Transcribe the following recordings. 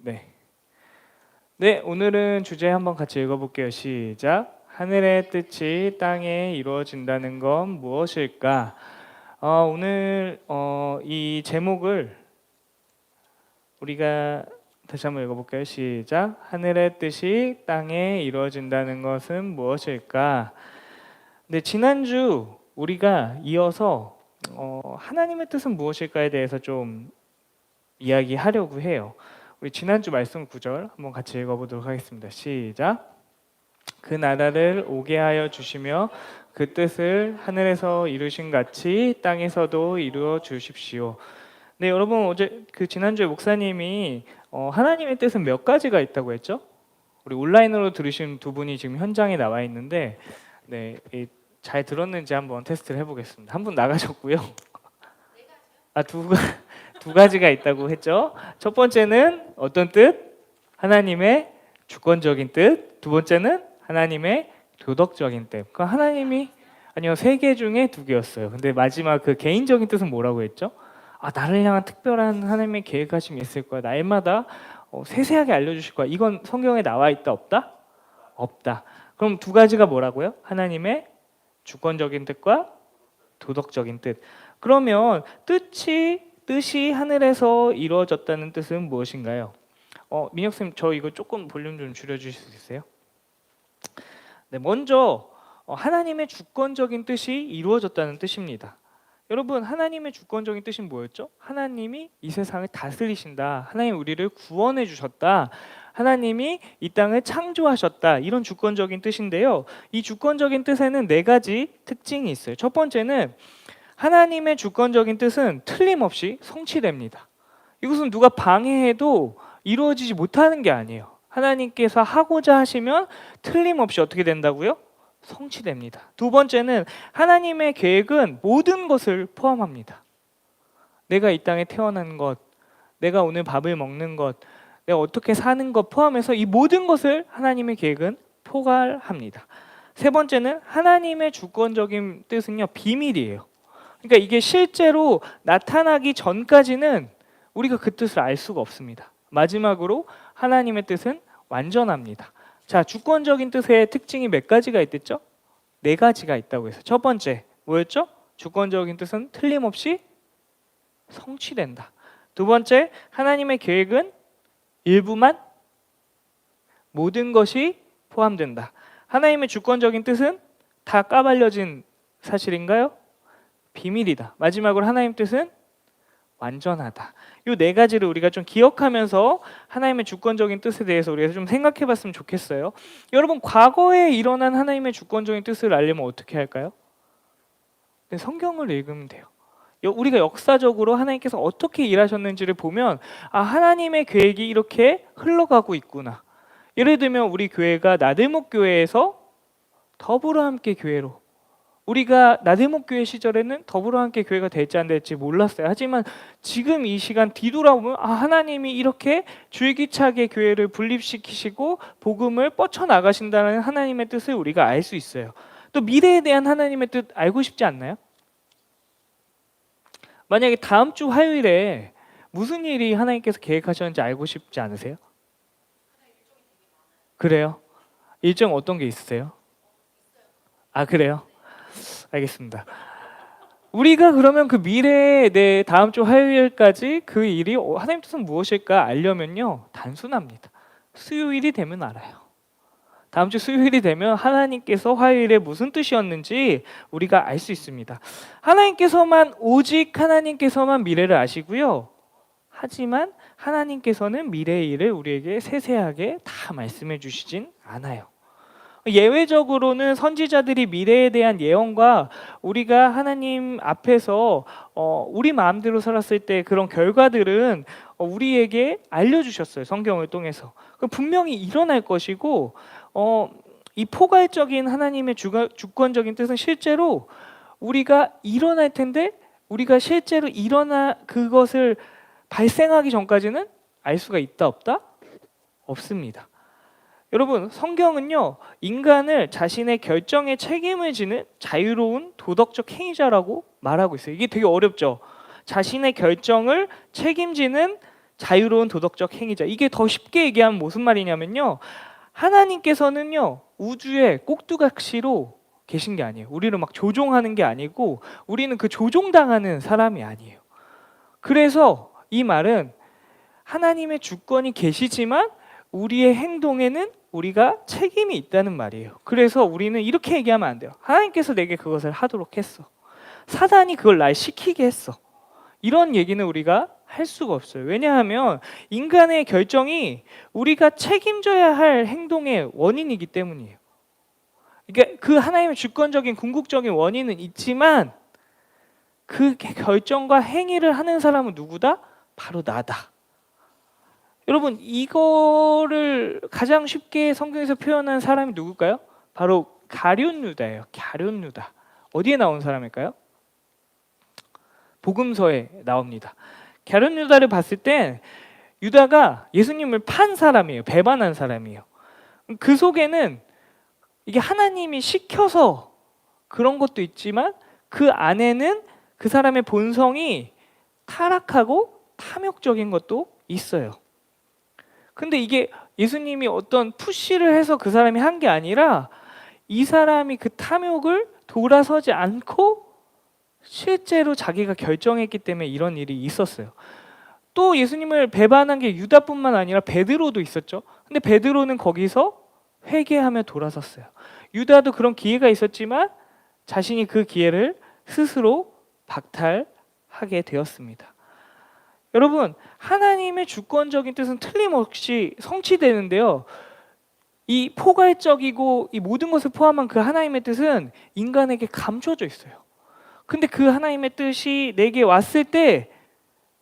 네. 네, 오늘은 주제 한번 같이 읽어볼게요. 시작. 하늘의 뜻이 땅에 이루어진다는 건 무엇일까? 오늘 이 제목을 우리가 다시 한번 읽어볼까요? 시작. 하늘의 뜻이 땅에 이루어진다는 것은 무엇일까? 네, 지난주 우리가 이어서 하나님의 뜻은 무엇일까에 대해서 좀 이야기하려고 해요. 우리 지난주 말씀 구절 한번 같이 읽어보도록 하겠습니다. 시작. 그 나라를 오게 하여 주시며 그 뜻을 하늘에서 이루신 같이 땅에서도 이루어 주십시오. 네, 여러분 어제 지난주에 목사님이 하나님의 뜻은 몇 가지가 있다고 했죠? 우리 온라인으로 들으신 두 분이 지금 현장에 나와 있는데 네, 잘 들었는지 한번 테스트를 해보겠습니다. 한 분 나가셨고요. 두 가지가 있다고 했죠. 첫 번째는 어떤 뜻? 하나님의 주권적인 뜻. 두 번째는 하나님의 도덕적인 뜻. 그 하나님이 아니요, 3개 중에 2개였어요. 근데 마지막 그 개인적인 뜻은 뭐라고 했죠? 나를 향한 특별한 하나님의 계획하심이 있을 거야. 날마다 세세하게 알려주실 거야. 이건 성경에 나와 있다 없다? 없다. 그럼 2가지가 뭐라고요? 하나님의 주권적인 뜻과 도덕적인 뜻. 그러면 뜻이 하늘에서 이루어졌다는 뜻은 무엇인가요? 민혁쌤, 저 이거 조금 볼륨 좀 줄여주실 수 있어요? 네, 먼저 하나님의 주권적인 뜻이 이루어졌다는 뜻입니다. 여러분, 하나님의 주권적인 뜻은 뭐였죠? 하나님이 이 세상을 다스리신다. 하나님 우리를 구원해 주셨다. 하나님이 이 땅을 창조하셨다. 이런 주권적인 뜻인데요. 이 주권적인 뜻에는 4가지 특징이 있어요. 첫 번째는 하나님의 주권적인 뜻은 틀림없이 성취됩니다. 이것은 누가 방해해도 이루어지지 못하는 게 아니에요. 하나님께서 하고자 하시면 틀림없이 어떻게 된다고요? 성취됩니다. 두 번째는 하나님의 계획은 모든 것을 포함합니다. 내가 이 땅에 태어난 것, 내가 오늘 밥을 먹는 것, 내가 어떻게 사는 것 포함해서 이 모든 것을 하나님의 계획은 포괄합니다. 세 번째는 하나님의 주권적인 뜻은요, 비밀이에요. 그러니까 이게 실제로 나타나기 전까지는 우리가 그 뜻을 알 수가 없습니다. 마지막으로 하나님의 뜻은 완전합니다. 자, 주권적인 뜻의 특징이 몇 가지가 있댔죠? 4가지가 있다고 해서 첫 번째 뭐였죠? 주권적인 뜻은 틀림없이 성취된다. 두 번째, 하나님의 계획은 일부만 모든 것이 포함된다. 하나님의 주권적인 뜻은 다 까발려진 사실인가요? 비밀이다. 마지막으로 하나님 뜻은 완전하다. 이 4가지를 우리가 좀 기억하면서 하나님의 주권적인 뜻에 대해서 우리가 좀 생각해 봤으면 좋겠어요. 여러분, 과거에 일어난 하나님의 주권적인 뜻을 알려면 어떻게 할까요? 네, 성경을 읽으면 돼요. 우리가 역사적으로 하나님께서 어떻게 일하셨는지를 보면 하나님의 계획이 이렇게 흘러가고 있구나. 예를 들면 우리 교회가 나들목교회에서 더불어 함께 교회로, 우리가 나들목교회 시절에는 더불어 함께 교회가 될지 안 될지 몰랐어요. 하지만 지금 이 시간 뒤돌아보면 하나님이 이렇게 줄기차게 교회를 분립시키시고 복음을 뻗쳐나가신다는 하나님의 뜻을 우리가 알 수 있어요. 또 미래에 대한 하나님의 뜻 알고 싶지 않나요? 만약에 다음 주 화요일에 무슨 일이 하나님께서 계획하셨는지 알고 싶지 않으세요? 그래요? 일정 어떤 게 있으세요? 그래요? 알겠습니다. 우리가 그러면 그 미래에 다음 주 화요일까지 그 일이 하나님 뜻은 무엇일까 알려면요, 단순합니다. 수요일이 되면 알아요. 다음 주 수요일이 되면 하나님께서 화요일에 무슨 뜻이었는지 우리가 알 수 있습니다. 오직 하나님께서만 미래를 아시고요. 하지만 하나님께서는 미래의 일을 우리에게 세세하게 다 말씀해 주시진 않아요. 예외적으로는 선지자들이 미래에 대한 예언과 우리가 하나님 앞에서 우리 마음대로 살았을 때 그런 결과들은 우리에게 알려주셨어요. 성경을 통해서. 분명히 일어날 것이고 이 포괄적인 하나님의 주권적인 뜻은 실제로 우리가 일어날 텐데 우리가 실제로 그것을 발생하기 전까지는 알 수가 있다 없다? 없습니다. 여러분, 성경은요, 인간을 자신의 결정에 책임을 지는 자유로운 도덕적 행위자라고 말하고 있어요. 이게 되게 어렵죠. 자신의 결정을 책임지는 자유로운 도덕적 행위자. 이게 더 쉽게 얘기하면 무슨 말이냐면요, 하나님께서는요 우주의 꼭두각시로 계신 게 아니에요. 우리를 막 조종하는 게 아니고 우리는 그 조종당하는 사람이 아니에요. 그래서 이 말은 하나님의 주권이 계시지만 우리의 행동에는 우리가 책임이 있다는 말이에요. 그래서 우리는 이렇게 얘기하면 안 돼요. 하나님께서 내게 그것을 하도록 했어. 사단이 그걸 날 시키게 했어. 이런 얘기는 우리가 할 수가 없어요. 왜냐하면 인간의 결정이 우리가 책임져야 할 행동의 원인이기 때문이에요. 그러니까 그 하나님의 주권적인 궁극적인 원인은 있지만 그 결정과 행위를 하는 사람은 누구다? 바로 나다. 여러분, 이거를 가장 쉽게 성경에서 표현한 사람이 누굴까요? 바로 가룟 유다예요. 가룟 유다. 어디에 나온 사람일까요? 복음서에 나옵니다. 가룟 유다를 봤을 때 유다가 예수님을 판 사람이에요. 배반한 사람이에요. 그 속에는 이게 하나님이 시켜서 그런 것도 있지만 그 안에는 그 사람의 본성이 타락하고 탐욕적인 것도 있어요. 근데 이게 예수님이 어떤 푸시를 해서 그 사람이 한 게 아니라 이 사람이 그 탐욕을 돌아서지 않고 실제로 자기가 결정했기 때문에 이런 일이 있었어요. 또 예수님을 배반한 게 유다뿐만 아니라 베드로도 있었죠. 근데 베드로는 거기서 회개하며 돌아섰어요. 유다도 그런 기회가 있었지만 자신이 그 기회를 스스로 박탈하게 되었습니다. 여러분, 하나님의 주권적인 뜻은 틀림없이 성취되는데요, 이 포괄적이고 이 모든 것을 포함한 그 하나님의 뜻은 인간에게 감춰져 있어요. 근데 그 하나님의 뜻이 내게 왔을 때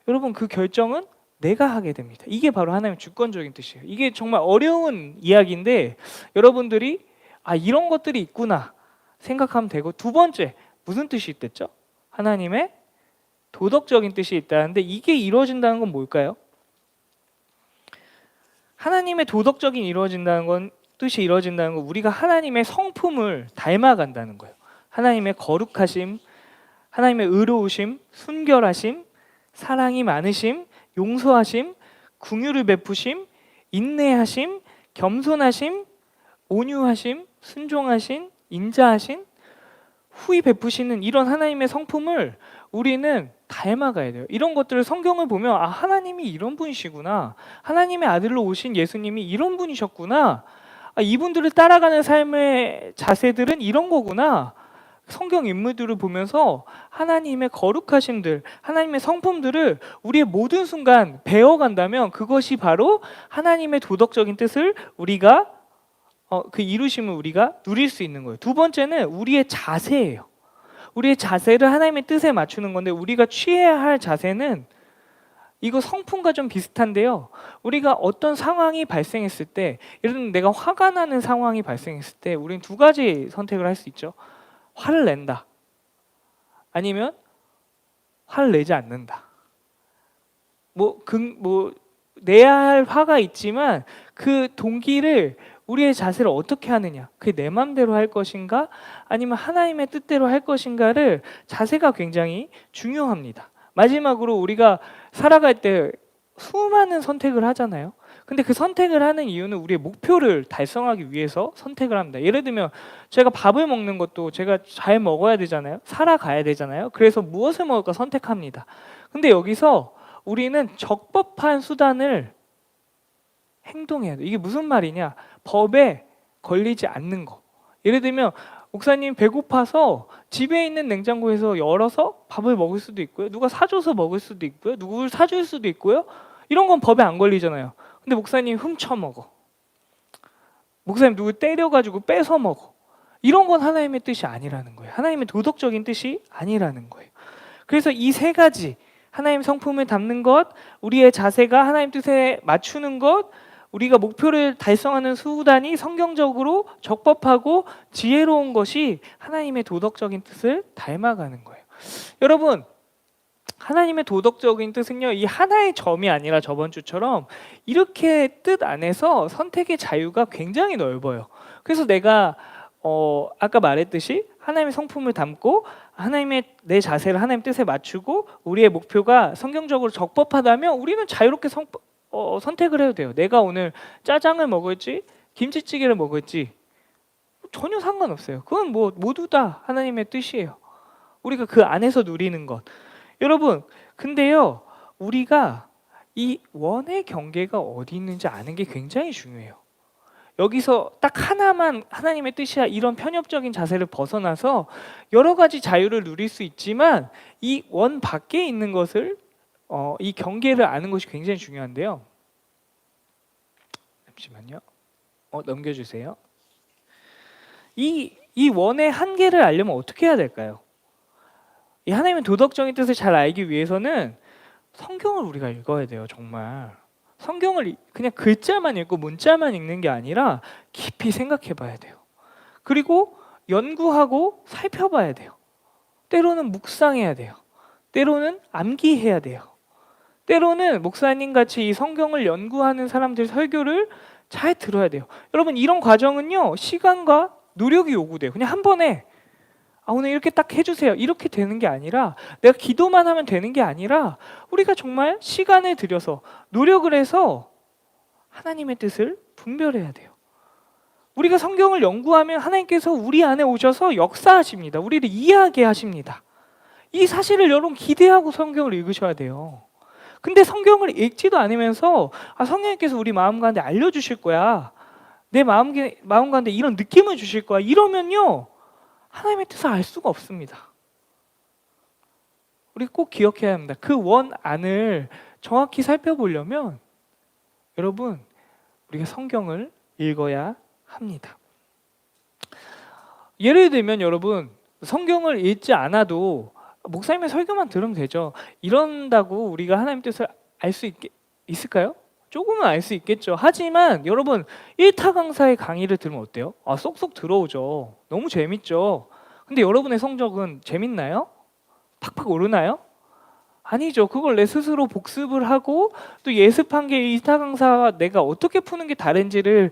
여러분 그 결정은 내가 하게 됩니다. 이게 바로 하나님의 주권적인 뜻이에요. 이게 정말 어려운 이야기인데 여러분들이 이런 것들이 있구나 생각하면 되고, 두 번째, 무슨 뜻이 있댔죠? 하나님의 도덕적인 뜻이 있다는데 이게 이루어진다는 건 뭘까요? 하나님의 도덕적인 뜻이 이루어진다는 건 우리가 하나님의 성품을 닮아간다는 거예요. 하나님의 거룩하심, 하나님의 의로우심, 순결하심, 사랑이 많으심, 용서하심, 긍휼을 베푸심, 인내하심, 겸손하심, 온유하심, 순종하심, 인자하심, 후히 베푸시는 이런 하나님의 성품을 우리는 닮아가야 돼요. 이런 것들을 성경을 보면 하나님이 이런 분이시구나, 하나님의 아들로 오신 예수님이 이런 분이셨구나, 이분들을 따라가는 삶의 자세들은 이런 거구나. 성경 인물들을 보면서 하나님의 거룩하심들, 하나님의 성품들을 우리의 모든 순간 배워간다면 그것이 바로 하나님의 도덕적인 뜻을 우리가 그 이루심을 우리가 누릴 수 있는 거예요. 두 번째는 우리의 자세예요. 우리의 자세를 하나님의 뜻에 맞추는 건데 우리가 취해야 할 자세는 이거 성품과 좀 비슷한데요, 우리가 어떤 상황이 발생했을 때, 예를 들면 내가 화가 나는 상황이 발생했을 때 우리는 두 가지 선택을 할 수 있죠. 화를 낸다, 아니면 화를 내지 않는다. 내야 할 화가 있지만 그 동기를, 우리의 자세를 어떻게 하느냐, 그게 내 마음대로 할 것인가 아니면 하나님의 뜻대로 할 것인가를, 자세가 굉장히 중요합니다. 마지막으로 우리가 살아갈 때 수많은 선택을 하잖아요. 근데 그 선택을 하는 이유는 우리의 목표를 달성하기 위해서 선택을 합니다. 예를 들면 제가 밥을 먹는 것도 제가 잘 먹어야 되잖아요. 살아가야 되잖아요. 그래서 무엇을 먹을까 선택합니다. 근데 여기서 우리는 적법한 수단을 행동해야 돼요. 이게 무슨 말이냐, 법에 걸리지 않는 거. 예를 들면 목사님 배고파서 집에 있는 냉장고에서 열어서 밥을 먹을 수도 있고요, 누가 사줘서 먹을 수도 있고요, 누구를 사줄 수도 있고요. 이런 건 법에 안 걸리잖아요. 근데 목사님 훔쳐 먹어, 목사님 누구 때려가지고 뺏어 먹어, 이런 건 하나님의 뜻이 아니라는 거예요. 하나님의 도덕적인 뜻이 아니라는 거예요. 그래서 이 세 가지, 하나님 성품을 담는 것, 우리의 자세가 하나님 뜻에 맞추는 것, 우리가 목표를 달성하는 수단이 성경적으로 적법하고 지혜로운 것이 하나님의 도덕적인 뜻을 닮아가는 거예요. 여러분, 하나님의 도덕적인 뜻은요, 이 하나의 점이 아니라 저번 주처럼 이렇게 뜻 안에서 선택의 자유가 굉장히 넓어요. 그래서 내가 아까 말했듯이 하나님의 성품을 담고 하나님의 내 자세를 하나님 뜻에 맞추고 우리의 목표가 성경적으로 적법하다면 우리는 자유롭게 선택을 해도 돼요. 내가 오늘 짜장을 먹을지 김치찌개를 먹을지 전혀 상관없어요. 그건 뭐 모두 다 하나님의 뜻이에요. 우리가 그 안에서 누리는 것. 여러분, 근데요, 우리가 이 원의 경계가 어디 있는지 아는 게 굉장히 중요해요. 여기서 딱 하나만 하나님의 뜻이야 이런 편협적인 자세를 벗어나서 여러 가지 자유를 누릴 수 있지만 이 원 밖에 있는 것을 이 경계를 아는 것이 굉장히 중요한데요. 잠시만요. 넘겨주세요. 이 원의 한계를 알려면 어떻게 해야 될까요? 이 하나님의 도덕적인 뜻을 잘 알기 위해서는 성경을 우리가 읽어야 돼요. 정말 성경을 그냥 글자만 읽고 문자만 읽는 게 아니라 깊이 생각해 봐야 돼요. 그리고 연구하고 살펴봐야 돼요. 때로는 묵상해야 돼요. 때로는 암기해야 돼요. 때로는 목사님 같이 이 성경을 연구하는 사람들 설교를 잘 들어야 돼요. 여러분, 이런 과정은요 시간과 노력이 요구돼요. 그냥 한 번에 오늘 이렇게 딱 해주세요 이렇게 되는 게 아니라, 내가 기도만 하면 되는 게 아니라 우리가 정말 시간을 들여서 노력을 해서 하나님의 뜻을 분별해야 돼요. 우리가 성경을 연구하면 하나님께서 우리 안에 오셔서 역사하십니다. 우리를 이해하게 하십니다. 이 사실을 여러분 기대하고 성경을 읽으셔야 돼요. 근데 성경을 읽지도 않으면서 성령님께서 우리 마음 가운데 알려주실 거야, 내 마음 가운데 이런 느낌을 주실 거야, 이러면요 하나님의 뜻을 알 수가 없습니다. 우리 꼭 기억해야 합니다. 그 원 안을 정확히 살펴보려면 여러분 우리가 성경을 읽어야 합니다. 예를 들면 여러분 성경을 읽지 않아도 목사님의 설교만 들으면 되죠. 이런다고 우리가 하나님 뜻을 알 수 있을까요? 조금은 알 수 있겠죠. 하지만 여러분 1타 강사의 강의를 들으면 어때요? 쏙쏙 들어오죠. 너무 재밌죠. 근데 여러분의 성적은 재밌나요? 팍팍 오르나요? 아니죠. 그걸 내 스스로 복습을 하고 또 예습한 게 1타 강사와 내가 어떻게 푸는 게 다른지를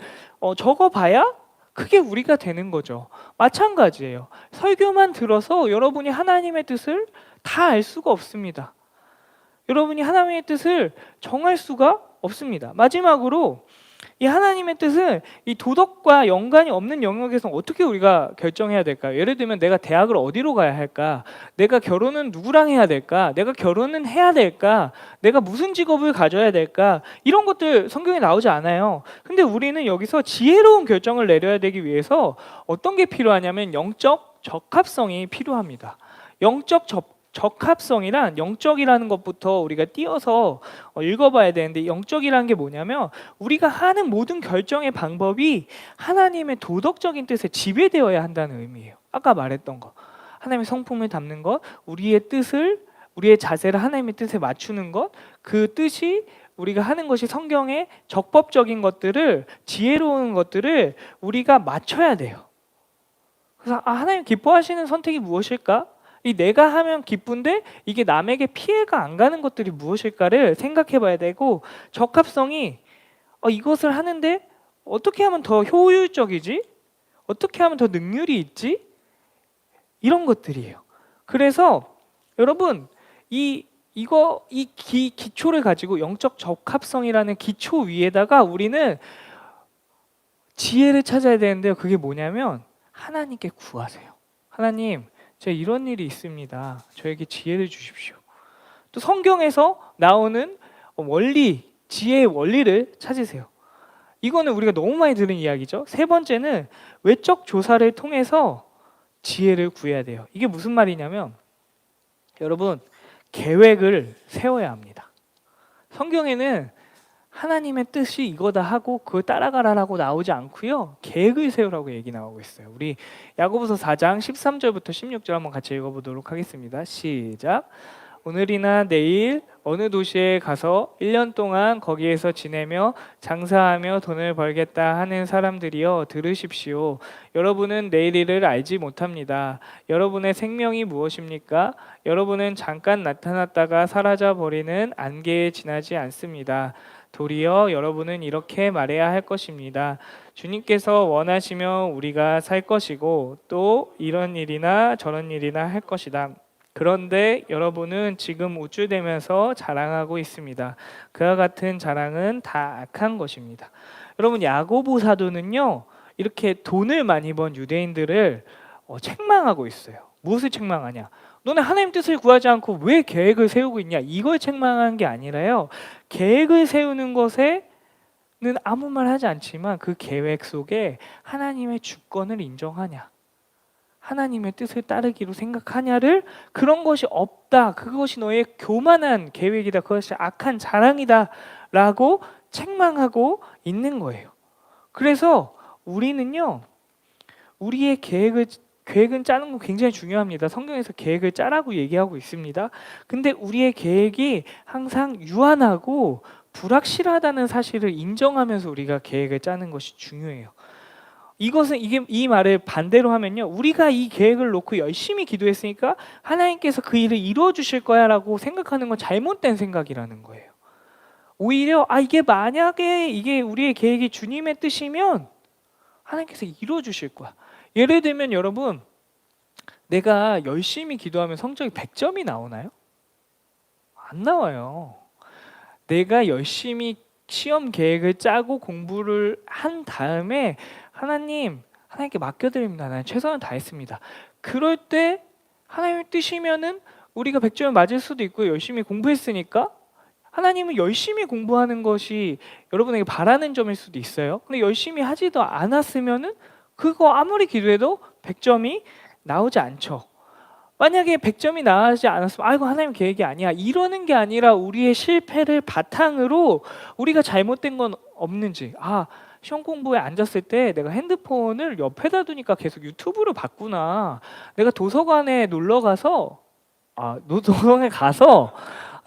적어봐야 그게 우리가 되는 거죠. 마찬가지예요. 설교만 들어서 여러분이 하나님의 뜻을 다 알 수가 없습니다. 여러분이 하나님의 뜻을 정할 수가 없습니다. 마지막으로 이 하나님의 뜻은 이 도덕과 연관이 없는 영역에서 어떻게 우리가 결정해야 될까요? 예를 들면 내가 대학을 어디로 가야 할까? 내가 결혼은 누구랑 해야 될까? 내가 결혼은 해야 될까? 내가 무슨 직업을 가져야 될까? 이런 것들 성경에 나오지 않아요. 근데 우리는 여기서 지혜로운 결정을 내려야 되기 위해서 어떤 게 필요하냐면 영적 적합성이 필요합니다. 영적 적합성이란, 영적이라는 것부터 우리가 띄어서 읽어봐야 되는데, 영적이라는 게 뭐냐면 우리가 하는 모든 결정의 방법이 하나님의 도덕적인 뜻에 지배되어야 한다는 의미예요. 아까 말했던 거, 하나님의 성품을 담는 것, 우리의 뜻을, 우리의 자세를 하나님의 뜻에 맞추는 것, 그 뜻이 우리가 하는 것이 성경의 적법적인 것들을, 지혜로운 것들을 우리가 맞춰야 돼요. 그래서 하나님 기뻐하시는 선택이 무엇일까? 이 내가 하면 기쁜데 이게 남에게 피해가 안 가는 것들이 무엇일까를 생각해 봐야 되고, 적합성이 이것을 하는데 어떻게 하면 더 효율적이지? 어떻게 하면 더 능률이 있지? 이런 것들이에요. 그래서 여러분 기초를 가지고, 영적 적합성이라는 기초 위에다가 우리는 지혜를 찾아야 되는데요. 그게 뭐냐면 하나님께 구하세요. 하나님, 제가 이런 일이 있습니다. 저에게 지혜를 주십시오. 또 성경에서 나오는 원리, 지혜의 원리를 찾으세요. 이거는 우리가 너무 많이 들은 이야기죠. 세 번째는 외적 조사를 통해서 지혜를 구해야 돼요. 이게 무슨 말이냐면 여러분, 계획을 세워야 합니다. 성경에는 하나님의 뜻이 이거다 하고 그걸 따라가라라고 나오지 않고요, 계획을 세우라고 얘기 나오고 있어요. 우리 야고보서 4장 13절부터 16절 한번 같이 읽어보도록 하겠습니다. 시작. 오늘이나 내일 어느 도시에 가서 1년 동안 거기에서 지내며 장사하며 돈을 벌겠다 하는 사람들이여 들으십시오. 여러분은 내일 일을 알지 못합니다. 여러분의 생명이 무엇입니까? 여러분은 잠깐 나타났다가 사라져 버리는 안개에 지나지 않습니다. 도리어 여러분은 이렇게 말해야 할 것입니다. 주님께서 원하시면 우리가 살 것이고 또 이런 일이나 저런 일이나 할 것이다. 그런데 여러분은 지금 우쭐대면서 자랑하고 있습니다. 그와 같은 자랑은 다 악한 것입니다. 여러분, 야고보 사도는요, 이렇게 돈을 많이 번 유대인들을 책망하고 있어요. 무엇을 책망하냐? 너네 하나님 뜻을 구하지 않고 왜 계획을 세우고 있냐? 이걸 책망한 게 아니라요, 계획을 세우는 것에는 아무 말 하지 않지만 그 계획 속에 하나님의 주권을 인정하냐, 하나님의 뜻을 따르기로 생각하냐를, 그런 것이 없다, 그것이 너의 교만한 계획이다, 그것이 악한 자랑이다 라고 책망하고 있는 거예요. 그래서 우리는요, 우리의 계획은 짜는 거 굉장히 중요합니다. 성경에서 계획을 짜라고 얘기하고 있습니다. 근데 우리의 계획이 항상 유한하고 불확실하다는 사실을 인정하면서 우리가 계획을 짜는 것이 중요해요. 이 말을 반대로 하면요, 우리가 이 계획을 놓고 열심히 기도했으니까 하나님께서 그 일을 이루어 주실 거야 라고 생각하는 건 잘못된 생각이라는 거예요. 오히려 이게 만약에 이게 우리의 계획이 주님의 뜻이면 하나님께서 이루어 주실 거야. 예를 들면 여러분, 내가 열심히 기도하면 성적이 100점이 나오나요? 안 나와요. 내가 열심히 시험 계획을 짜고 공부를 한 다음에 하나님께 맡겨드립니다. 나는 최선을 다했습니다. 그럴 때 하나님의 뜻이면은 우리가 100점을 맞을 수도 있고, 열심히 공부했으니까 하나님은 열심히 공부하는 것이 여러분에게 바라는 점일 수도 있어요. 근데 열심히 하지도 않았으면은 그거 아무리 기도해도 100점이 나오지 않죠. 만약에 100점이 나오지 않았으면 아이고 하나님 계획이 아니야 이러는 게 아니라, 우리의 실패를 바탕으로 우리가 잘못된 건 없는지, 시험 공부에 앉았을 때 내가 핸드폰을 옆에다 두니까 계속 유튜브를 봤구나, 내가 도서관에 도서관에 가서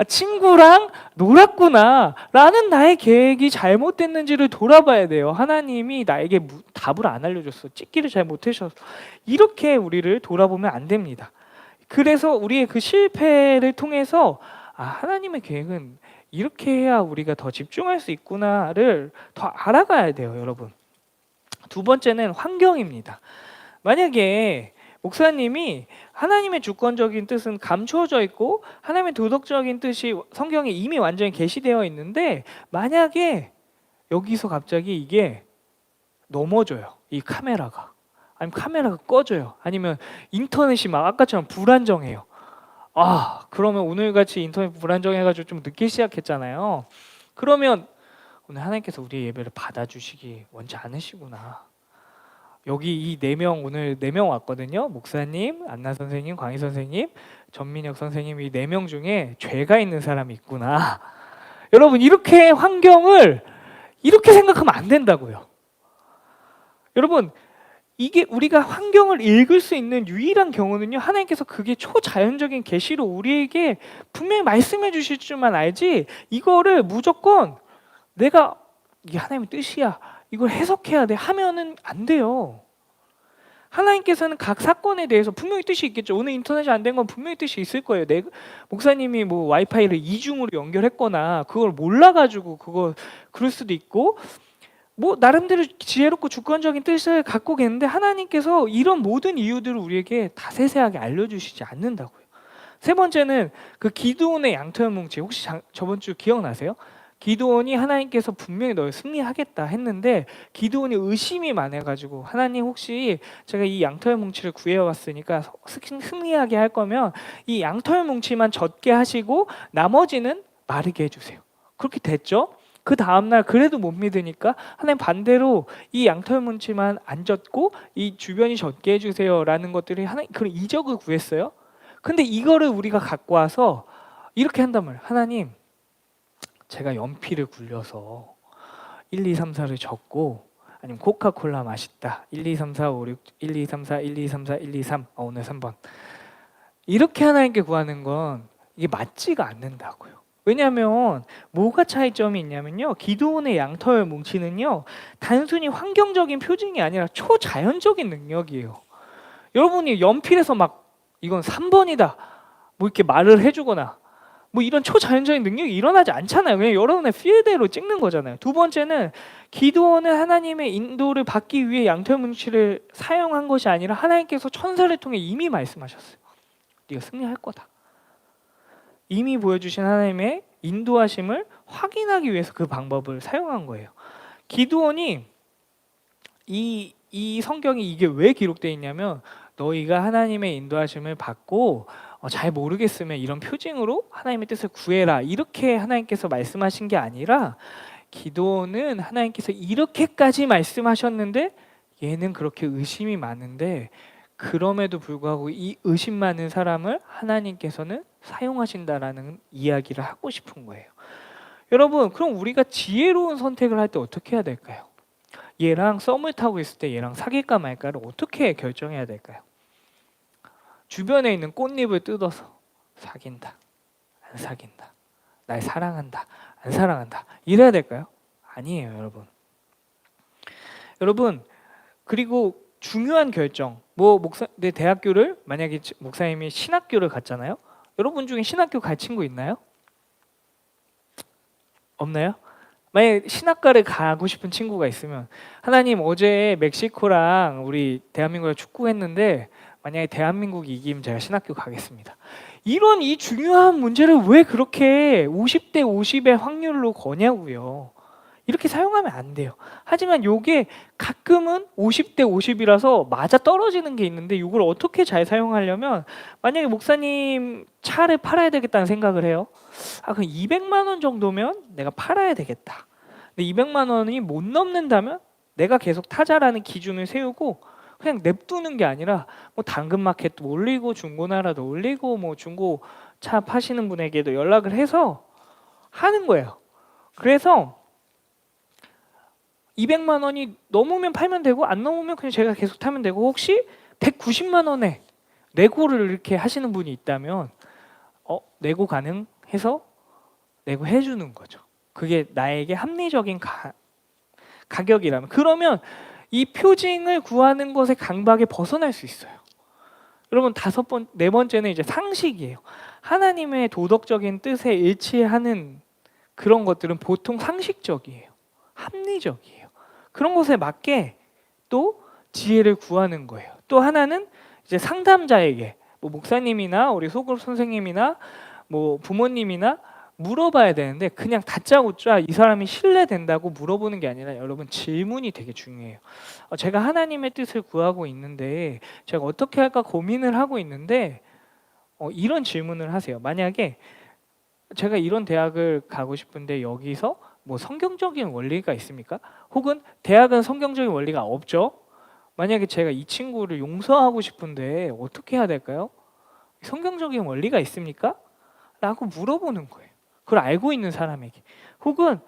친구랑 놀았구나 라는 나의 계획이 잘못됐는지를 돌아봐야 돼요. 하나님이 나에게 답을 안 알려줬어, 찍기를 잘 못하셔서, 이렇게 우리를 돌아보면 안 됩니다. 그래서 우리의 그 실패를 통해서 하나님의 계획은 이렇게 해야 우리가 더 집중할 수 있구나를 더 알아가야 돼요, 여러분. 두 번째는 환경입니다. 만약에 목사님이 하나님의 주권적인 뜻은 감추어져 있고 하나님의 도덕적인 뜻이 성경에 이미 완전히 계시되어 있는데, 만약에 여기서 갑자기 이게 넘어져요, 이 카메라가, 아니면 카메라가 꺼져요, 아니면 인터넷이 막 아까처럼 불안정해요. 그러면 오늘같이 인터넷 불안정해가지고 좀 늦게 시작했잖아요. 그러면 오늘 하나님께서 우리의 예배를 받아주시기 원치 않으시구나. 여기 이 4명, 오늘 4명 왔거든요. 목사님, 안나 선생님, 광희 선생님, 전민혁 선생님, 이 4명 중에 죄가 있는 사람이 있구나. 여러분, 이렇게 환경을 이렇게 생각하면 안 된다고요. 여러분, 이게 우리가 환경을 읽을 수 있는 유일한 경우는요, 하나님께서 그게 초자연적인 계시로 우리에게 분명히 말씀해 주실 줄만 알지, 이거를 무조건 내가 이게 하나님의 뜻이야, 이걸 해석해야 돼 하면은 안 돼요. 하나님께서는 각 사건에 대해서 분명히 뜻이 있겠죠. 오늘 인터넷이 안 된 건 분명히 뜻이 있을 거예요. 목사님이 와이파이를 이중으로 연결했거나 그걸 몰라가지고 그럴 수도 있고, 나름대로 지혜롭고 주권적인 뜻을 갖고 계는데 하나님께서 이런 모든 이유들을 우리에게 다 세세하게 알려주시지 않는다고요. 세 번째는 그 기드온의 양털 뭉치, 혹시 저번 주 기억나세요? 기드온이 하나님께서 분명히 널 승리하겠다 했는데 기드온이 의심이 많아가지고, 하나님 혹시 제가 이 양털 뭉치를 구해왔으니까 승리하게 할 거면 이 양털 뭉치만 젖게 하시고 나머지는 마르게 해주세요. 그렇게 됐죠? 그 다음날 그래도 못 믿으니까 하나님 반대로 이 양털 뭉치만 안 젖고 이 주변이 젖게 해주세요 라는 것들이 하나님 그런 이적을 구했어요. 근데 이거를 우리가 갖고 와서 이렇게 한단 말이에요. 하나님, 제가 연필을 굴려서 1, 2, 3, 4를 적고, 아니면 코카콜라 맛있다 1, 2, 3, 4, 5, 6, 1, 2, 3, 4, 1, 2, 3, 4, 1, 2, 3 오늘 3번 이렇게 하나님께 구하는 건 이게 맞지가 않는다고요. 왜냐하면 뭐가 차이점이 있냐면요, 기드온의 양털 뭉치는요 단순히 환경적인 표징이 아니라 초자연적인 능력이에요. 여러분이 연필에서 막 이건 3번이다 이렇게 말을 해주거나 뭐 이런 초자연적인 능력이 일어나지 않잖아요. 그냥 여러분의 필대로 찍는 거잖아요. 두 번째는 기드온은 하나님의 인도를 받기 위해 양털뭉치를 사용한 것이 아니라 하나님께서 천사를 통해 이미 말씀하셨어요. 네가 승리할 거다. 이미 보여주신 하나님의 인도하심을 확인하기 위해서 그 방법을 사용한 거예요. 기드온이 이 성경이 이게 왜 기록되어 있냐면 너희가 하나님의 인도하심을 받고 잘 모르겠으면 이런 표징으로 하나님의 뜻을 구해라 이렇게 하나님께서 말씀하신 게 아니라 기드온은 하나님께서 이렇게까지 말씀하셨는데 얘는 그렇게 의심이 많은데 그럼에도 불구하고 이 의심 많은 사람을 하나님께서는 사용하신다라는 이야기를 하고 싶은 거예요. 여러분, 그럼 우리가 지혜로운 선택을 할 때 어떻게 해야 될까요? 얘랑 썸을 타고 있을 때 얘랑 사귈까 말까를 어떻게 결정해야 될까요? 주변에 있는 꽃잎을 뜯어서 사귄다, 안 사귄다, 날 사랑한다, 안 사랑한다 이래야 될까요? 아니에요, 여러분. 여러분, 그리고 중요한 결정, 내 대학교를 만약에 목사님이 신학교를 갔잖아요. 여러분 중에 신학교 갈 친구 있나요? 없나요? 만약에 신학과를 가고 싶은 친구가 있으면 하나님 어제 멕시코랑 우리 대한민국을 축구했는데 만약에 대한민국이 이기면 제가 신학교 가겠습니다. 이런 이 중요한 문제를 왜 그렇게 50대 50의 확률로 거냐고요. 이렇게 사용하면 안 돼요. 하지만 이게 가끔은 50대 50이라서 맞아 떨어지는 게 있는데 이걸 어떻게 잘 사용하려면 만약에 목사님 차를 팔아야 되겠다는 생각을 해요. 그럼 200만 원 정도면 내가 팔아야 되겠다. 근데 200만 원이 못 넘는다면 내가 계속 타자라는 기준을 세우고 그냥 냅두는 게 아니라 뭐 당근마켓도 올리고 중고나라도 올리고 뭐 중고차 파시는 분에게도 연락을 해서 하는 거예요. 그래서 200만 원이 넘으면 팔면 되고 안 넘으면 그냥 제가 계속 타면 되고 혹시 190만 원에 내고를 이렇게 하시는 분이 있다면 내고 가능해서 내고 해주는 거죠. 그게 나에게 합리적인 가격이라면 그러면 이 표징을 구하는 것의 강박에 벗어날 수 있어요. 여러분 네 번째는 이제 상식이에요. 하나님의 도덕적인 뜻에 일치하는 그런 것들은 보통 상식적이에요. 합리적이에요. 그런 것에 맞게 또 지혜를 구하는 거예요. 또 하나는 이제 상담자에게 뭐 목사님이나 우리 소그룹 선생님이나 뭐 부모님이나 물어봐야 되는데 그냥 다짜고짜 이 사람이 신뢰된다고 물어보는 게 아니라 여러분 질문이 되게 중요해요. 제가 하나님의 뜻을 구하고 있는데 제가 어떻게 할까 고민을 하고 있는데 이런 질문을 하세요. 만약에 제가 이런 대학을 가고 싶은데 여기서 뭐 성경적인 원리가 있습니까? 혹은 대학은 성경적인 원리가 없죠? 만약에 제가 이 친구를 용서하고 싶은데 어떻게 해야 될까요? 성경적인 원리가 있습니까? 라고 물어보는 거예요. 그걸 알고 있는 사람에게. 혹은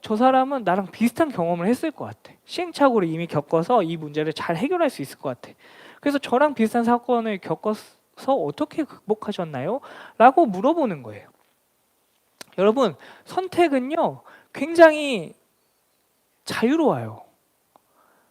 저 사람은 나랑 비슷한 경험을 했을 것 같아. 시행착오를 이미 겪어서 이 문제를 잘 해결할 수 있을 것 같아. 그래서 저랑 비슷한 사건을 겪어서 어떻게 극복하셨나요? 라고 물어보는 거예요. 여러분 선택은요 굉장히 자유로워요.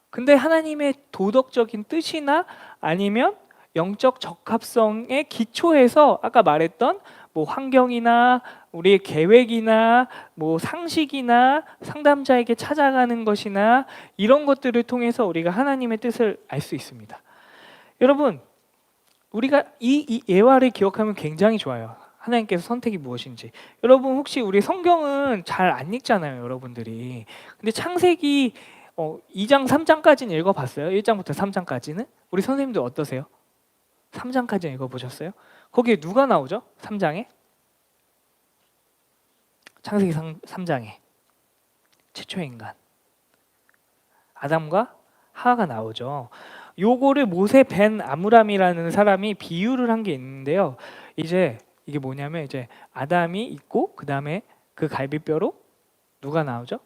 근데 하나님의 도덕적인 뜻이나 아니면 영적 적합성의 기초에서 아까 말했던 뭐 환경이나 우리의 계획이나 뭐 상식이나 상담자에게 찾아가는 것이나 이런 것들을 통해서 우리가 하나님의 뜻을 알 수 있습니다. 여러분 우리가 이 예화를 기억하면 굉장히 좋아요. 하나님께서 선택이 무엇인지. 여러분 혹시 우리 성경은 잘 안 읽잖아요, 여러분들이. 근데 창세기 2장 3장까지는 읽어봤어요? 1장부터 3장까지는? 우리 선생님들 어떠세요? 3장까지는 읽어보셨어요? 거기에 누가 나오죠? 3장에? 창세기 3장에 최초의 인간 아담과 하와가 나오죠. 요거를 모세 벤 아므람이라는 사람이 비유를 한 게 있는데요. 이제 이게 뭐냐면 이제 아담이 있고 그 다음에 그 갈비뼈로 누가 나오죠?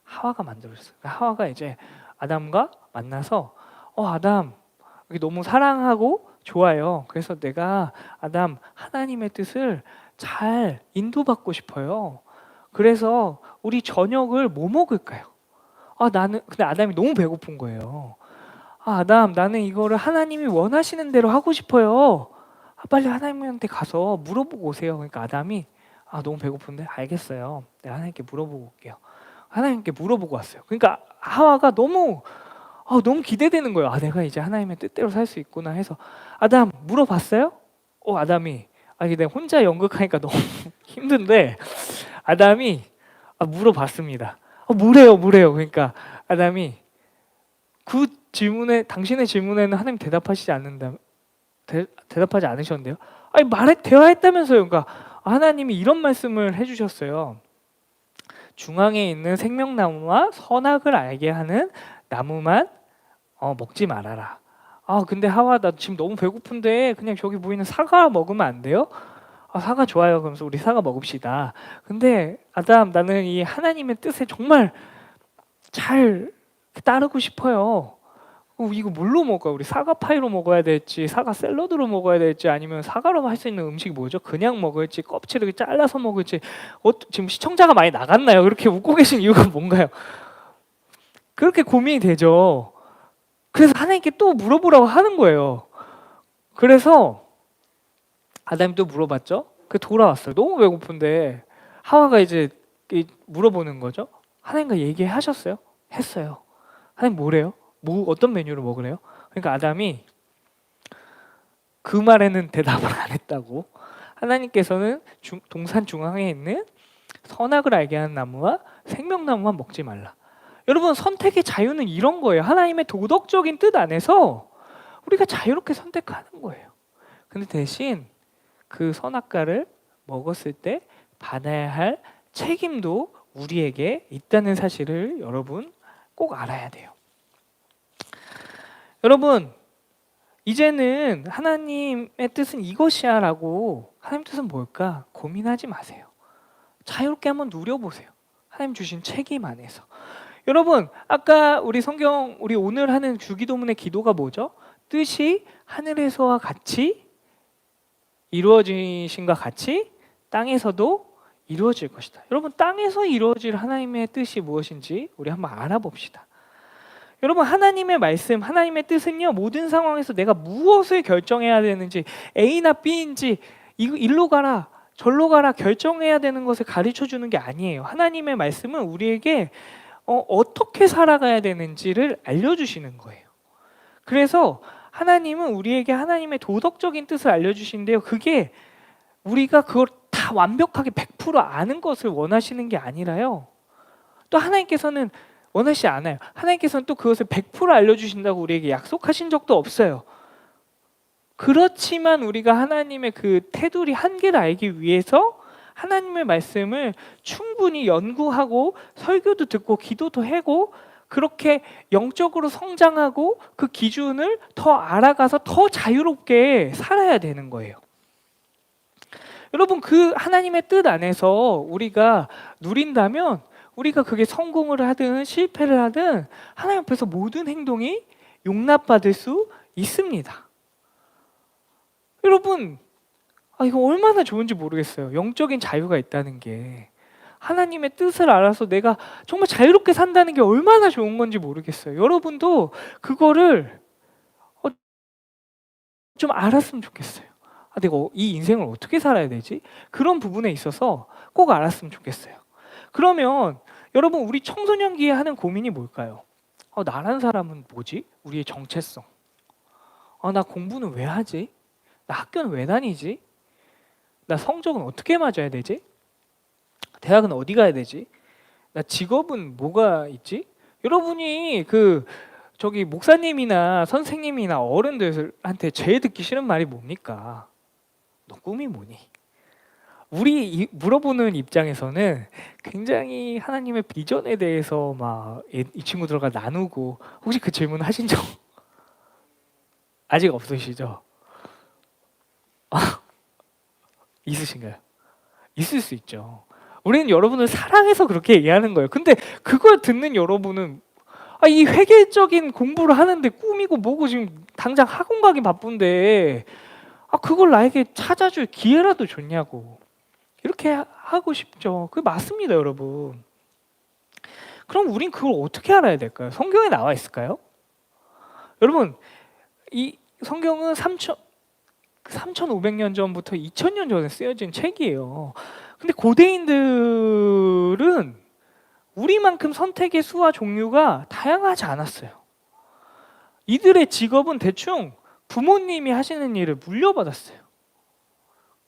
하와가 만들어졌어요. 하와가 이제 아담과 만나서 아담 여기 너무 사랑하고 좋아요. 그래서 내가 아담 하나님의 뜻을 잘 인도받고 싶어요. 그래서 우리 저녁을 뭐 먹을까요? 근데 아담이 너무 배고픈 거예요. 아담 나는 이거를 하나님이 원하시는 대로 하고 싶어요. 빨리 하나님한테 가서 물어보고 오세요. 그러니까 아담이 너무 배고픈데 알겠어요. 내가 하나님께 물어보고 올게요. 하나님께 물어보고 왔어요. 그러니까 하와가 너무 기대되는 거예요. 내가 이제 하나님의 뜻대로 살 수 있구나 해서 아담 물어봤어요? 아담이 이게 내가 혼자 연극하니까 너무 힘든데 아담이 물어봤습니다. 뭐래요? 그러니까 아담이 그 질문에 당신의 질문에는 하나님 대답하시지 않는다. 대답하지 않으셨는데요. 대화했다면서요. 그러니까 하나님이 이런 말씀을 해주셨어요. 중앙에 있는 생명나무와 선악을 알게 하는 나무만 먹지 말아라. 근데 하와 나 지금 너무 배고픈데 그냥 저기 보이는 사과 먹으면 안 돼요? 사과 좋아요. 그러면서 우리 사과 먹읍시다. 근데 아담 나는 이 하나님의 뜻에 정말 잘 따르고 싶어요. 이거 뭘로 먹어요? 우리 사과 파이로 먹어야 될지 사과 샐러드로 먹어야 될지 아니면 사과로 할 수 있는 음식이 뭐죠? 그냥 먹을지 껍질을 잘라서 먹을지 지금 시청자가 많이 나갔나요? 그렇게 웃고 계신 이유가 뭔가요? 그렇게 고민이 되죠. 그래서 하나님께 또 물어보라고 하는 거예요. 그래서 아담이 또 물어봤죠. 돌아왔어요. 너무 배고픈데 하와가 이제 물어보는 거죠. 하나님과 얘기하셨어요? 했어요. 하나님 뭐래요? 어떤 메뉴를 먹으래요? 그러니까 아담이 그 말에는 대답을 안 했다고. 하나님께서는 동산 중앙에 있는 선악을 알게 하는 나무와 생명나무만 먹지 말라. 여러분 선택의 자유는 이런 거예요. 하나님의 도덕적인 뜻 안에서 우리가 자유롭게 선택하는 거예요. 근데 대신 그 선악과를 먹었을 때 받아야 할 책임도 우리에게 있다는 사실을 여러분 꼭 알아야 돼요. 여러분 이제는 하나님의 뜻은 이것이야 라고 하나님 뜻은 뭘까 고민하지 마세요. 자유롭게 한번 누려보세요. 하나님 주신 책임 안에서. 여러분 아까 우리 오늘 하는 주기도문의 기도가 뭐죠? 뜻이 하늘에서와 같이 이루어지신과 같이 땅에서도 이루어질 것이다. 여러분 땅에서 이루어질 하나님의 뜻이 무엇인지 우리 한번 알아봅시다. 여러분 하나님의 말씀, 하나님의 뜻은요 모든 상황에서 내가 무엇을 결정해야 되는지 A나 B인지 일로 가라 절로 가라 결정해야 되는 것을 가르쳐 주는 게 아니에요. 하나님의 말씀은 우리에게 어떻게 살아가야 되는지를 알려주시는 거예요. 그래서 하나님은 우리에게 하나님의 도덕적인 뜻을 알려주시는데요. 그게 우리가 그걸 다 완벽하게 100% 아는 것을 원하시는 게 아니라요. 또 하나님께서는 원하시지 않아요. 하나님께서는 또 그것을 100% 알려주신다고 우리에게 약속하신 적도 없어요. 그렇지만 우리가 하나님의 그 테두리 한계를 알기 위해서 하나님의 말씀을 충분히 연구하고 설교도 듣고 기도도 하고 그렇게 영적으로 성장하고 그 기준을 더 알아가서 더 자유롭게 살아야 되는 거예요. 여러분 그 하나님의 뜻 안에서 우리가 누린다면 우리가 그게 성공을 하든 실패를 하든 하나님 앞에서 모든 행동이 용납받을 수 있습니다. 여러분 이거 얼마나 좋은지 모르겠어요. 영적인 자유가 있다는 게 하나님의 뜻을 알아서 내가 정말 자유롭게 산다는 게 얼마나 좋은 건지 모르겠어요. 여러분도 그거를 좀 알았으면 좋겠어요. 내가 이 인생을 어떻게 살아야 되지? 그런 부분에 있어서 꼭 알았으면 좋겠어요. 그러면 여러분 우리 청소년기에 하는 고민이 뭘까요? 나란 사람은 뭐지? 우리의 정체성. 나 공부는 왜 하지? 나 학교는 왜 다니지? 나 성적은 어떻게 맞아야 되지? 대학은 어디 가야 되지? 나 직업은 뭐가 있지? 여러분이 저기 목사님이나 선생님이나 어른들한테 제일 듣기 싫은 말이 뭡니까? 너 꿈이 뭐니? 우리 물어보는 입장에서는 굉장히 하나님의 비전에 대해서 막 이 친구들과 나누고 혹시 그 질문 하신 적 아직 없으시죠? 있으신가요? 있을 수 있죠. 우리는 여러분을 사랑해서 그렇게 얘기하는 거예요. 근데 그걸 듣는 여러분은 이 회계적인 공부를 하는데 꿈이고 뭐고 지금 당장 학원 가기 바쁜데 그걸 나에게 찾아줄 기회라도 줬냐고 이렇게 하고 싶죠. 그게 맞습니다, 여러분. 그럼 우린 그걸 어떻게 알아야 될까요? 성경에 나와 있을까요? 여러분 이 성경은 3,500년 전부터 2,000년 전에 쓰여진 책이에요. 근데 고대인들은 우리만큼 선택의 수와 종류가 다양하지 않았어요. 이들의 직업은 대충 부모님이 하시는 일을 물려받았어요.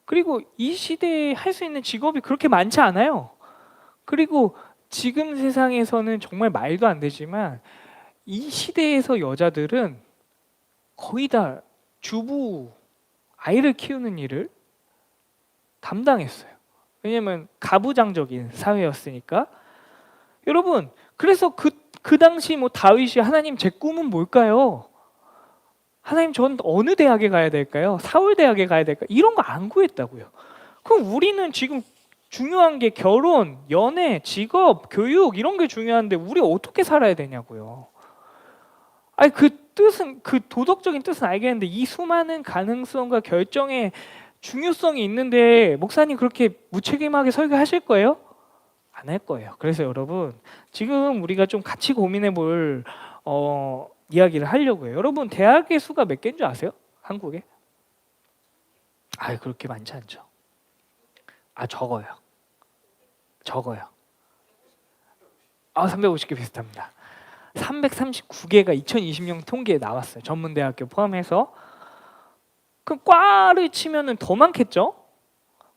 그리고 이 시대에 할 수 있는 직업이 그렇게 많지 않아요. 그리고 지금 세상에서는 정말 말도 안 되지만 이 시대에서 여자들은 거의 다 주부, 아이를 키우는 일을 담당했어요. 왜냐면 가부장적인 사회였으니까. 여러분, 그래서 그 당시 뭐 다윗이 하나님 제 꿈은 뭘까요? 하나님 전 어느 대학에 가야 될까요? 서울대학에 가야 될까요? 이런 거 안 구했다고요. 그럼 우리는 지금 중요한 게 결혼, 연애, 직업, 교육 이런 게 중요한데 우리 어떻게 살아야 되냐고요. 아니 그 뜻은, 그 도덕적인 뜻은 알겠는데 이 수많은 가능성과 결정의 중요성이 있는데 목사님 그렇게 무책임하게 설교하실 거예요? 안 할 거예요. 그래서 여러분 지금 우리가 좀 같이 고민해 볼 이야기를 하려고 해요. 여러분 대학의 수가 몇 개인 줄 아세요? 한국에? 그렇게 많지 않죠. 적어요. 350개 비슷합니다. 339개가 2020년 통계에 나왔어요. 전문대학교 포함해서. 그 과를 치면은 더 많겠죠?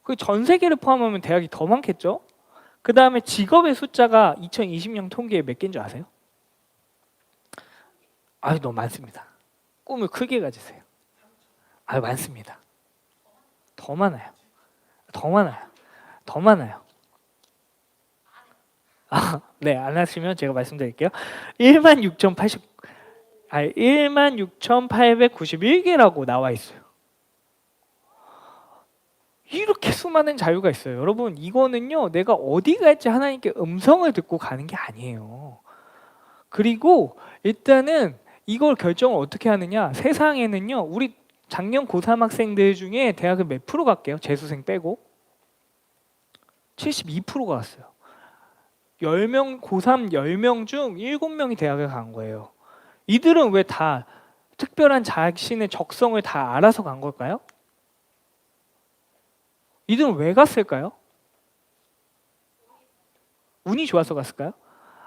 그 전 세계를 포함하면 대학이 더 많겠죠? 그 다음에 직업의 숫자가 2020년 통계에 몇 개인 줄 아세요? 너무 많습니다. 꿈을 크게 가지세요. 많습니다. 더 많아요. 네, 안 하시면 제가 말씀드릴게요. 16,891개라고 나와 있어요. 이렇게 수많은 자유가 있어요. 여러분 이거는요 내가 어디 갈지 하나님께 음성을 듣고 가는 게 아니에요. 그리고 일단은 이걸 결정을 어떻게 하느냐, 세상에는요 우리 작년 고3 학생들 중에 대학을 몇 프로 갈게요? 재수생 빼고 72%가 왔어요. 10명, 고3 10명 중 7명이 대학을 간 거예요. 이들은 왜 다 특별한 자신의 적성을 다 알아서 간 걸까요? 이들은 왜 갔을까요? 운이 좋아서 갔을까요?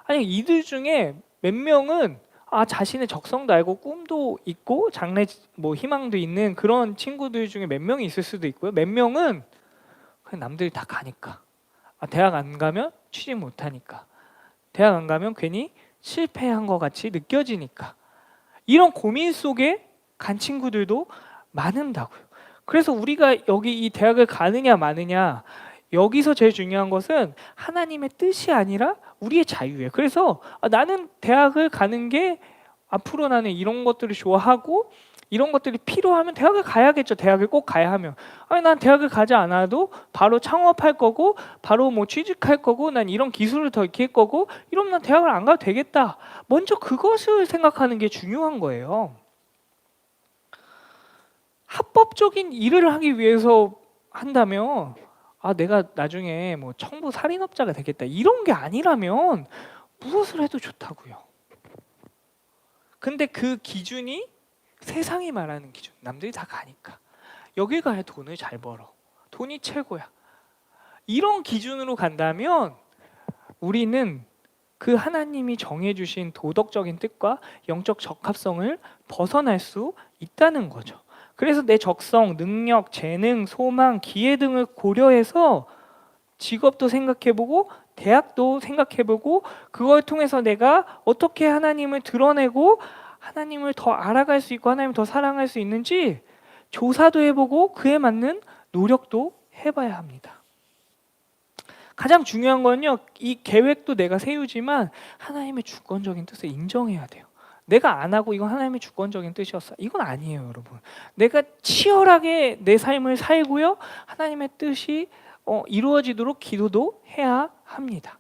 아니 이들 중에 몇 명은 자신의 적성도 알고 꿈도 있고 장래 뭐 희망도 있는 그런 친구들 중에 몇 명이 있을 수도 있고요. 몇 명은 그냥 남들이 다 가니까, 대학 안 가면 취직 못 하니까, 대학 안 가면 괜히 실패한 것 같이 느껴지니까, 이런 고민 속에 간 친구들도 많은다고요. 그래서 우리가 여기 이 대학을 가느냐 마느냐, 여기서 제일 중요한 것은 하나님의 뜻이 아니라 우리의 자유예요. 그래서 나는 대학을 가는 게, 앞으로 나는 이런 것들을 좋아하고 이런 것들이 필요하면 대학을 가야겠죠. 대학을 꼭 가야 하면. 난 대학을 가지 않아도 바로 창업할 거고 바로 뭐 취직할 거고 난 이런 기술을 더 익힐 거고 이러면 난 대학을 안 가도 되겠다. 먼저 그것을 생각하는 게 중요한 거예요. 합법적인 일을 하기 위해서 한다면 내가 나중에 뭐 청부 살인업자가 되겠다 이런 게 아니라면 무엇을 해도 좋다고요. 근데 그 기준이 세상이 말하는 기준, 남들이 다 가니까 여길 가야 돈을 잘 벌어, 돈이 최고야, 이런 기준으로 간다면 우리는 그 하나님이 정해주신 도덕적인 뜻과 영적 적합성을 벗어날 수 있다는 거죠. 그래서 내 적성, 능력, 재능, 소망, 기회 등을 고려해서 직업도 생각해보고 대학도 생각해보고 그걸 통해서 내가 어떻게 하나님을 드러내고 하나님을 더 알아갈 수 있고 하나님을 더 사랑할 수 있는지 조사도 해보고 그에 맞는 노력도 해봐야 합니다. 가장 중요한 건요, 이 계획도 내가 세우지만 하나님의 주권적인 뜻을 인정해야 돼요. 내가 안 하고 이건 하나님의 주권적인 뜻이었어, 이건 아니에요. 여러분, 내가 치열하게 내 삶을 살고요 하나님의 뜻이 이루어지도록 기도도 해야 합니다.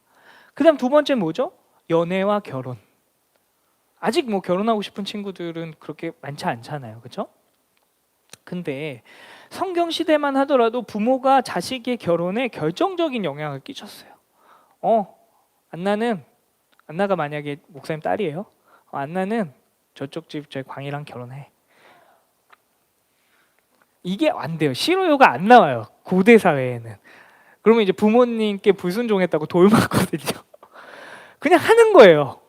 그 다음 두 번째 뭐죠? 연애와 결혼. 아직 뭐 결혼하고 싶은 친구들은 그렇게 많지 않잖아요, 그렇죠? 근데 성경 시대만 하더라도 부모가 자식의 결혼에 결정적인 영향을 끼쳤어요. 안나가 만약에 목사님 딸이에요. 안나는 저쪽 집 저희 광이랑 결혼해. 이게 안 돼요. 실효요가 안 나와요. 고대 사회에는. 그러면 이제 부모님께 불순종했다고 돌 맞거든요. 그냥 하는 거예요.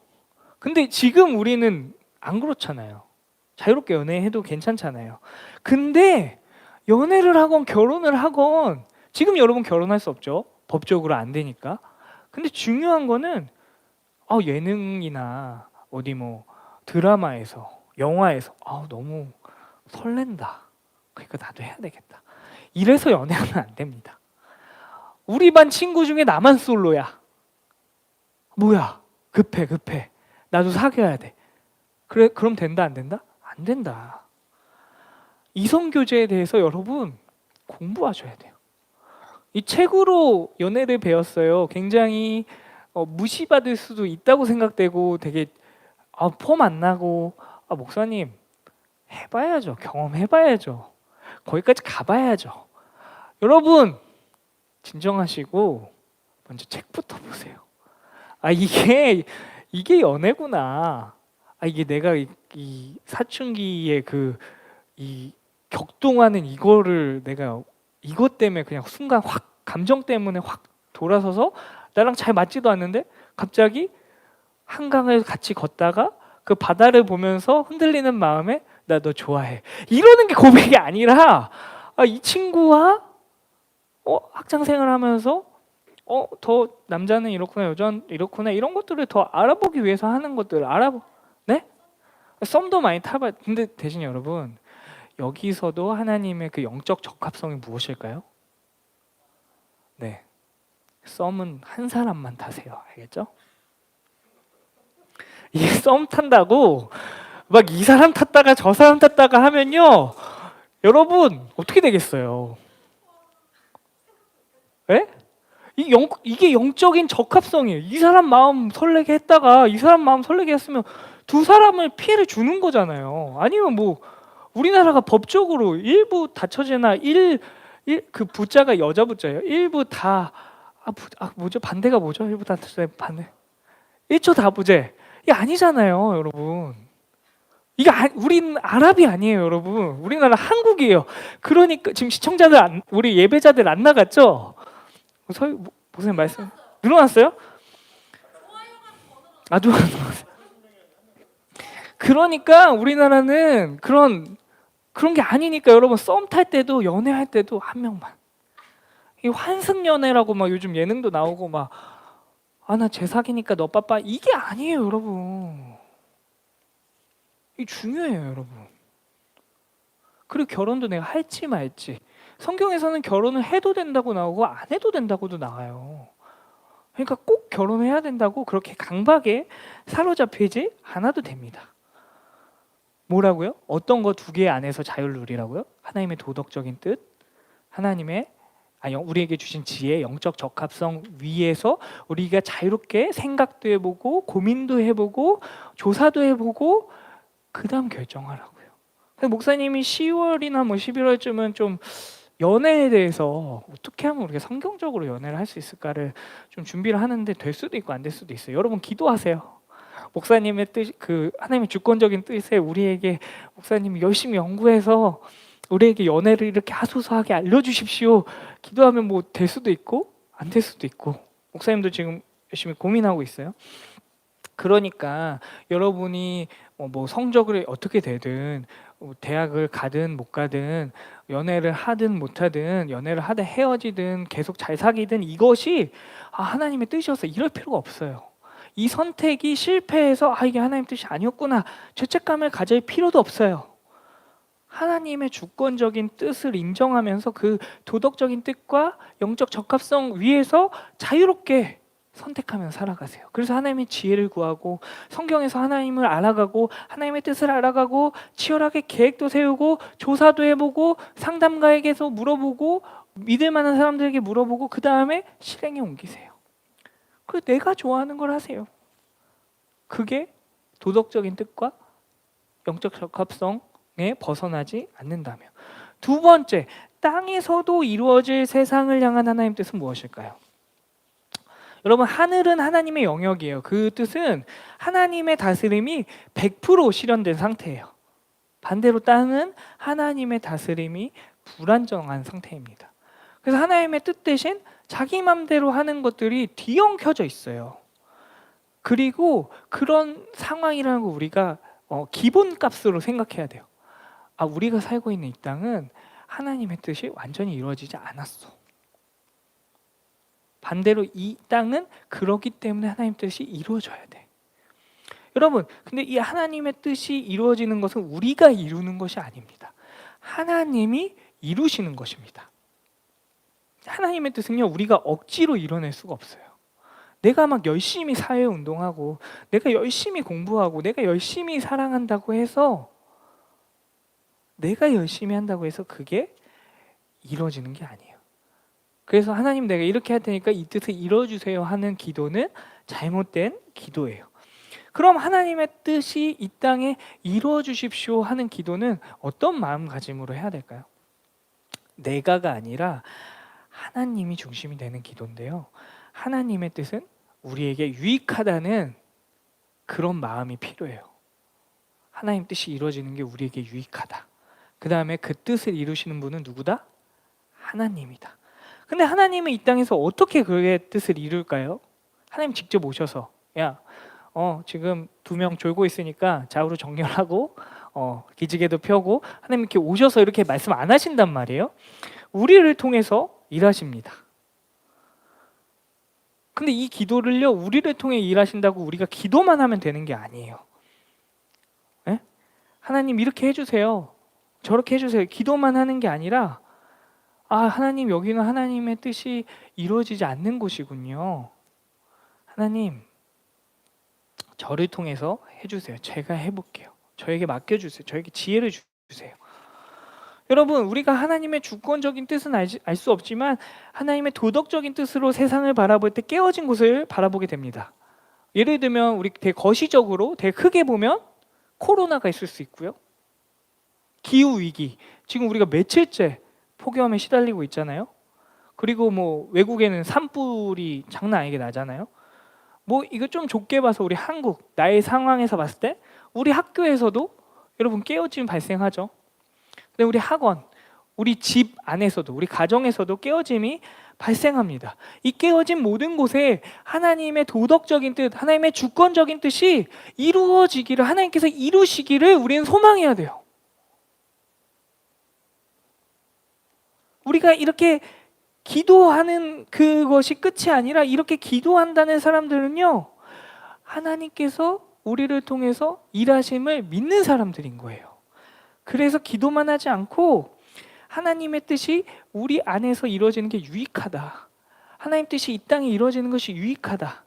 근데 지금 우리는 안 그렇잖아요. 자유롭게 연애해도 괜찮잖아요. 근데 연애를 하건 결혼을 하건 지금 여러분 결혼할 수 없죠. 법적으로 안 되니까. 근데 중요한 거는 예능이나 어디 뭐 드라마에서 영화에서 너무 설렌다. 그러니까 나도 해야 되겠다. 이래서 연애하면 안 됩니다. 우리 반 친구 중에 나만 솔로야. 뭐야? 급해. 나도 사귀어야 돼. 그래, 그럼 된다 안 된다? 안 된다. 이성 교제에 대해서 여러분 공부하셔야 돼요. 이 책으로 연애를 배웠어요. 굉장히 무시받을 수도 있다고 생각되고 되게 폼 안 나고 목사님 해봐야죠. 경험해봐야죠. 거기까지 가봐야죠. 여러분 진정하시고 먼저 책부터 보세요. 이게 연애구나. 이게 내가 이 사춘기에 이 격동하는 이거를 내가 이것 때문에 그냥 순간 확 감정 때문에 확 돌아서서 나랑 잘 맞지도 않는데 갑자기 한강을 같이 걷다가 그 바다를 보면서 흔들리는 마음에 나 너 좋아해. 이러는 게 고백이 아니라 이 친구와 학창생활 하면서 더 남자는 이렇구나 여자는 이렇구나 이런 것들을 더 알아보기 위해서 하는 것들 네? 썸도 많이 타봐. 근데 대신 여러분 여기서도 하나님의 그 영적 적합성이 무엇일까요? 네, 썸은 한 사람만 타세요. 알겠죠? 이게 썸 탄다고 막 이 사람 탔다가 저 사람 탔다가 하면요 여러분 어떻게 되겠어요? 예? 이게 영적인 적합성이에요. 이 사람 마음 설레게 했다가 이 사람 마음 설레게 했으면 두 사람을 피해를 주는 거잖아요. 아니면 뭐 우리나라가 법적으로 일부 다처제나 그 부자가 여자 부자예요. 일부 다 뭐죠? 반대가 뭐죠? 일부 다처제 반대. 일초 다부제. 이게 아니잖아요, 여러분. 우린 아랍이 아니에요, 여러분. 우리나라 한국이에요. 그러니까 지금 시청자들 우리 예배자들 안 나갔죠? 목사님 말씀 늘어났어요? 늘어났어요. 그러니까 우리나라는 그런 게 아니니까 여러분 썸 탈 때도 연애할 때도 한 명만. 이 환승 연애라고 막 요즘 예능도 나오고 막 나 쟤 사귀니까 너 빠빠 이게 아니에요, 여러분. 이게 중요해요, 여러분. 그리고 결혼도 내가 할지 말지. 성경에서는 결혼을 해도 된다고 나오고 안 해도 된다고도 나와요. 그러니까 꼭 결혼해야 된다고 그렇게 강박에 사로잡히지 않아도 됩니다. 뭐라고요? 어떤 거 두 개 안에서 자유를 누리라고요? 하나님의 도덕적인 뜻, 하나님의 우리에게 주신 지혜, 영적 적합성 위에서 우리가 자유롭게 생각도 해보고 고민도 해보고 조사도 해보고 그 다음 결정하라고요. 목사님이 10월이나 뭐 11월쯤은 좀 연애에 대해서 어떻게 하면 우리가 성경적으로 연애를 할 수 있을까를 좀 준비를 하는데 될 수도 있고 안 될 수도 있어요. 여러분 기도하세요. 목사님의 뜻, 하나님의 주권적인 뜻에 우리에게 목사님이 열심히 연구해서 우리에게 연애를 이렇게 하소서하게 알려주십시오. 기도하면 뭐 될 수도 있고 안 될 수도 있고 목사님도 지금 열심히 고민하고 있어요. 그러니까 여러분이 뭐 성적을 어떻게 되든 대학을 가든 못 가든 연애를 하든 못 하든 연애를 하든 헤어지든 계속 잘 사귀든 이것이 하나님의 뜻이어서 이럴 필요가 없어요. 이 선택이 실패해서 이게 하나님 뜻이 아니었구나 죄책감을 가질 필요도 없어요. 하나님의 주권적인 뜻을 인정하면서 그 도덕적인 뜻과 영적 적합성 위에서 자유롭게 선택하면서 살아가세요. 그래서 하나님의 지혜를 구하고 성경에서 하나님을 알아가고 하나님의 뜻을 알아가고 치열하게 계획도 세우고 조사도 해보고 상담가에게서 물어보고 믿을 만한 사람들에게 물어보고 그 다음에 실행에 옮기세요. 그리고 내가 좋아하는 걸 하세요. 그게 도덕적인 뜻과 영적 적합성에 벗어나지 않는다면. 두 번째, 땅에서도 이루어질 세상을 향한 하나님의 뜻은 무엇일까요? 여러분 하늘은 하나님의 영역이에요. 그 뜻은 하나님의 다스림이 100% 실현된 상태예요. 반대로 땅은 하나님의 다스림이 불안정한 상태입니다. 그래서 하나님의 뜻 대신 자기 맘대로 하는 것들이 뒤엉켜져 있어요. 그리고 그런 상황이라는 거 우리가 기본값으로 생각해야 돼요. 우리가 살고 있는 이 땅은 하나님의 뜻이 완전히 이루어지지 않았어. 반대로 이 땅은 그렇기 때문에 하나님의 뜻이 이루어져야 돼. 여러분, 근데 이 하나님의 뜻이 이루어지는 것은 우리가 이루는 것이 아닙니다. 하나님이 이루시는 것입니다. 하나님의 뜻은요, 우리가 억지로 이뤄낼 수가 없어요. 내가 막 열심히 사회운동하고 내가 열심히 공부하고 내가 열심히 사랑한다고 해서 내가 열심히 한다고 해서 그게 이루어지는 게 아니에요. 그래서 하나님 내가 이렇게 할 테니까 이 뜻을 이루어주세요 하는 기도는 잘못된 기도예요. 그럼 하나님의 뜻이 이 땅에 이루어주십시오 하는 기도는 어떤 마음가짐으로 해야 될까요? 내가가 아니라 하나님이 중심이 되는 기도인데요, 하나님의 뜻은 우리에게 유익하다는 그런 마음이 필요해요. 하나님 뜻이 이루어지는 게 우리에게 유익하다. 그 다음에 그 뜻을 이루시는 분은 누구다? 하나님이다. 근데 하나님은 이 땅에서 어떻게 그의 뜻을 이룰까요? 하나님 직접 오셔서 지금 2명 졸고 있으니까 좌우로 정렬하고 기지개도 펴고, 하나님 이렇게 오셔서 이렇게 말씀 안 하신단 말이에요. 우리를 통해서 일하십니다. 근데 이 기도를요, 우리를 통해 일하신다고 우리가 기도만 하면 되는 게 아니에요. 네? 하나님 이렇게 해주세요, 저렇게 해주세요, 기도만 하는 게 아니라 하나님 여기는 하나님의 뜻이 이루어지지 않는 곳이군요. 하나님 저를 통해서 해주세요. 제가 해볼게요. 저에게 맡겨주세요. 저에게 지혜를 주세요. 여러분, 우리가 하나님의 주권적인 뜻은 알 수 없지만 하나님의 도덕적인 뜻으로 세상을 바라볼 때 깨어진 곳을 바라보게 됩니다. 예를 들면 우리 되게 거시적으로 되게 크게 보면 코로나가 있을 수 있고요, 기후위기, 지금 우리가 며칠째 폭염에 시달리고 있잖아요. 그리고 외국에는 산불이 장난 아니게 나잖아요. 이거 좀 좁게 봐서 우리 한국, 나의 상황에서 봤을 때 우리 학교에서도 여러분 깨어짐 발생하죠. 근데 우리 학원, 우리 집 안에서도, 우리 가정에서도 깨어짐이 발생합니다. 이 깨어진 모든 곳에 하나님의 도덕적인 뜻, 하나님의 주권적인 뜻이 이루어지기를, 하나님께서 이루시기를 우리는 소망해야 돼요. 우리가 이렇게 기도하는 그것이 끝이 아니라 이렇게 기도한다는 사람들은요, 하나님께서 우리를 통해서 일하심을 믿는 사람들인 거예요. 그래서 기도만 하지 않고 하나님의 뜻이 우리 안에서 이루어지는 게 유익하다, 하나님 뜻이 이 땅에 이루어지는 것이 유익하다,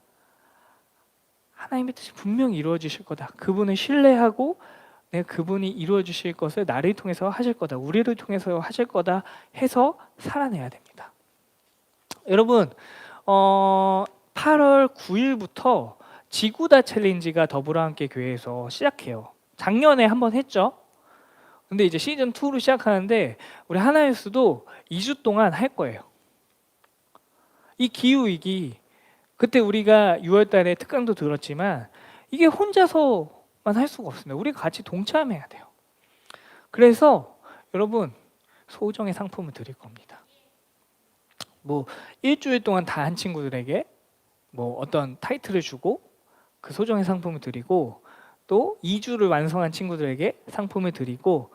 하나님의 뜻이 분명히 이루어지실 거다, 그분을 신뢰하고 내가 그분이 이루어 주실 것을 나를 통해서 하실 거다, 우리를 통해서 하실 거다 해서 살아내야 됩니다. 여러분, 8월 9일부터 지구다 챌린지가 더불어함께 교회에서 시작해요. 작년에 한번 했죠. 근데 이제 시즌 2로 시작하는데 우리 하나뉴스도 2주 동안 할 거예요. 이 기후위기, 그때 우리가 6월 달에 특강도 들었지만 이게 혼자서만 할 수가 없습니다. 우리가 같이 동참해야 돼요. 그래서 여러분, 소정의 상품을 드릴 겁니다. 일주일 동안 다 한 친구들에게 어떤 타이틀을 주고 그 소정의 상품을 드리고, 또 2주를 완성한 친구들에게 상품을 드리고,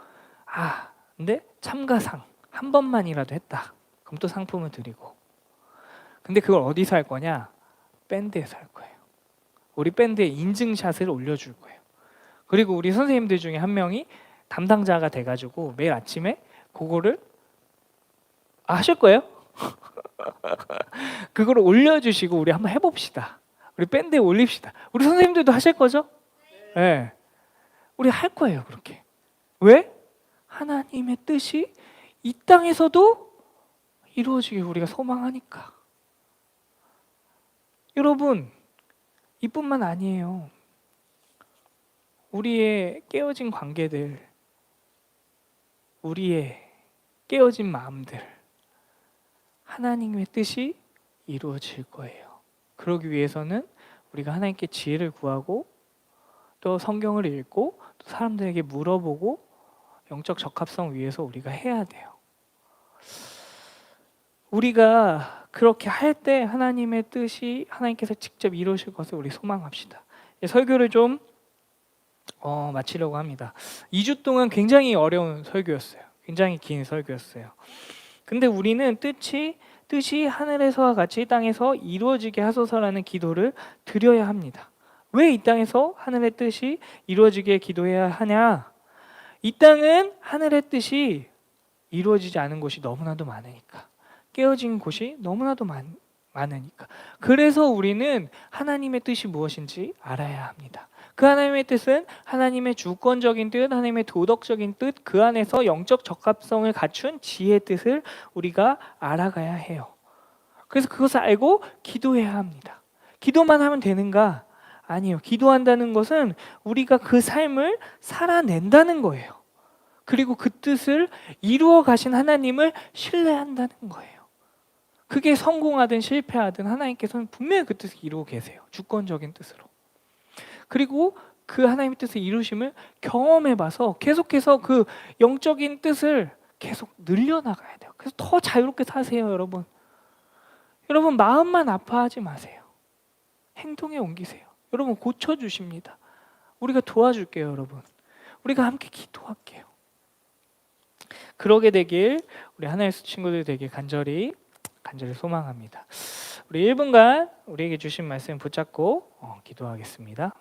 근데 참가상 한 번만이라도 했다, 그럼 또 상품을 드리고. 근데 그걸 어디서 할 거냐? 밴드에서 할 거예요. 우리 밴드에 인증샷을 올려줄 거예요. 그리고 우리 선생님들 중에 한 명이 담당자가 돼가지고 매일 아침에 그거를 하실 거예요? 그거를 올려주시고 우리 한번 해봅시다. 우리 밴드에 올립시다. 우리 선생님들도 하실 거죠? 네. 우리 할 거예요. 그렇게. 왜? 하나님의 뜻이 이 땅에서도 이루어지길 우리가 소망하니까. 여러분, 이뿐만 아니에요. 우리의 깨어진 관계들, 우리의 깨어진 마음들, 하나님의 뜻이 이루어질 거예요. 그러기 위해서는 우리가 하나님께 지혜를 구하고, 또 성경을 읽고, 또 사람들에게 물어보고, 영적 적합성 위해서 우리가 해야 돼요. 우리가 그렇게 할 때 하나님의 뜻이 하나님께서 직접 이루실 것을 우리 소망합시다. 설교를 좀 마치려고 합니다. 2주 동안 굉장히 어려운 설교였어요. 굉장히 긴 설교였어요. 근데 우리는 뜻이 하늘에서와 같이 땅에서 이루어지게 하소서라는 기도를 드려야 합니다. 왜 이 땅에서 하늘의 뜻이 이루어지게 기도해야 하냐? 이 땅은 하늘의 뜻이 이루어지지 않은 곳이 너무나도 많으니까, 깨어진 곳이 너무나도 많으니까. 그래서 우리는 하나님의 뜻이 무엇인지 알아야 합니다. 그 하나님의 뜻은 하나님의 주권적인 뜻, 하나님의 도덕적인 뜻, 그 안에서 영적 적합성을 갖춘 지혜의 뜻을 우리가 알아가야 해요. 그래서 그것을 알고 기도해야 합니다. 기도만 하면 되는가? 아니요. 기도한다는 것은 우리가 그 삶을 살아낸다는 거예요. 그리고 그 뜻을 이루어 가신 하나님을 신뢰한다는 거예요. 그게 성공하든 실패하든 하나님께서는 분명히 그 뜻을 이루고 계세요. 주권적인 뜻으로. 그리고 그 하나님의 뜻을 이루심을 경험해봐서 계속해서 그 영적인 뜻을 계속 늘려나가야 돼요. 그래서 더 자유롭게 사세요, 여러분. 여러분, 마음만 아파하지 마세요. 행동에 옮기세요. 여러분, 고쳐주십니다. 우리가 도와줄게요, 여러분. 우리가 함께 기도할게요. 그러게 되길 우리 하나의 친구들 되길 간절히 소망합니다. 우리 1분간 우리에게 주신 말씀 붙잡고 기도하겠습니다.